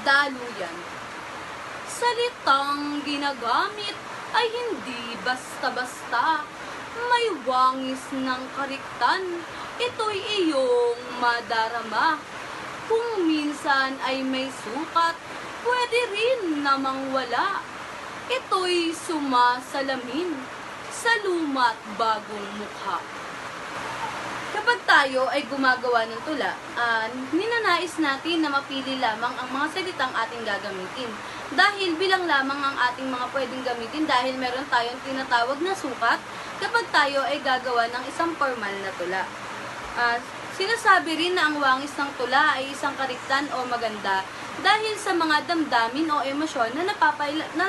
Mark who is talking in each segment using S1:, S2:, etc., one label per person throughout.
S1: daluyan. Salitang ginagamit ay hindi basta-basta. May wangis ng kariktan, ito'y iyong madarama. Kung minsan ay may sukat, pwede rin namang wala. Ito'y sumasalamin sa luma't bagong mukha. Kapag tayo ay gumagawa ng tula, ninanais natin na mapili lamang ang mga salitang ating gagamitin. Dahil bilang lamang ang ating mga pwedeng gamitin dahil meron tayong tinatawag na sukat kapag tayo ay gagawa ng isang formal na tula. Sinasabi rin na ang wangis ng tula ay isang kariktan o maganda dahil sa mga damdamin o emosyon na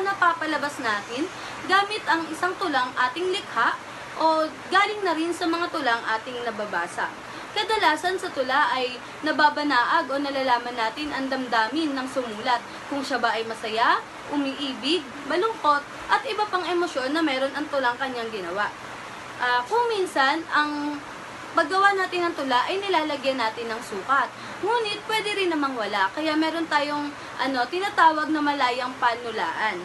S1: napapalabas natin gamit ang isang tulang ating likha o galing na rin sa mga tulang ating nababasa. Kadalasan sa tula ay nababanaag o nalalaman natin ang damdamin ng sumulat, kung siya ba ay masaya, umiibig, malungkot, at iba pang emosyon na meron ang tulang kanyang ginawa. Kung minsan, ang paggawa natin ng tula ay nilalagyan natin ng sukat. Ngunit pwede rin namang wala, kaya meron tayong tinatawag na malayang panulaan.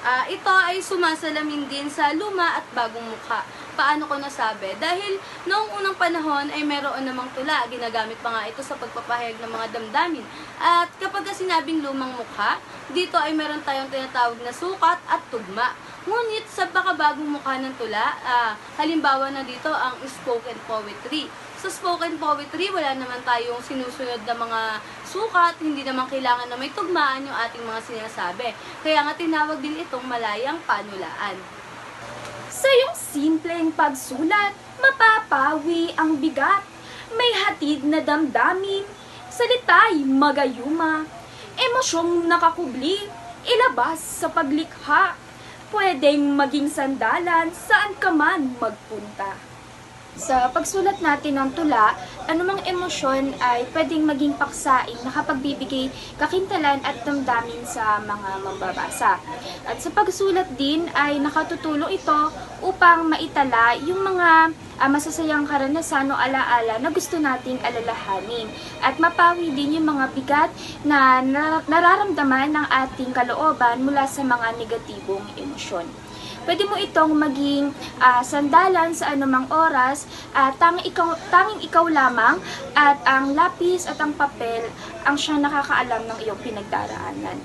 S1: Ito ay sumasalamin din sa luma at bagong mukha. Paano ko nasabi? Dahil noong unang panahon ay meron namang tula, ginagamit pa nga ito sa pagpapahayag ng mga damdamin. At kapag sinabing lumang mukha, dito ay meron tayong tinatawag na sukat at tugma. Ngunit sa bagong mukha ng tula, halimbawa na dito ang spoken poetry. Sa spoken poetry, wala naman tayong sinusunod na mga sukat, hindi naman kailangan na may tugmaan yung ating mga sinasabi. Kaya nga tinawag din itong malayang panulaan.
S2: Sa iyong simpleng pagsulat, mapapawi ang bigat. May hatid na damdamin, salita'y magayuma, emosyong nakakubli, ilabas sa paglikha. Pwedeng maging sandalan saan ka man magpunta. Sa pagsulat natin ng tula, anumang emosyon ay pwedeng maging paksaing nakapagbibigay kakintalan at damdamin sa mga mambabasa. At sa pagsulat din ay nakatutulong ito upang maitala yung mga masasayang karanasan o alaala na gusto nating alalahanin. At mapawi din yung mga bigat na nararamdaman ng ating kalooban mula sa mga negatibong emosyon. Pwede mo itong maging sandalan sa anumang oras, tanging ikaw lamang at ang lapis at ang papel ang siyang nakakaalam ng iyong pinagdaraanan.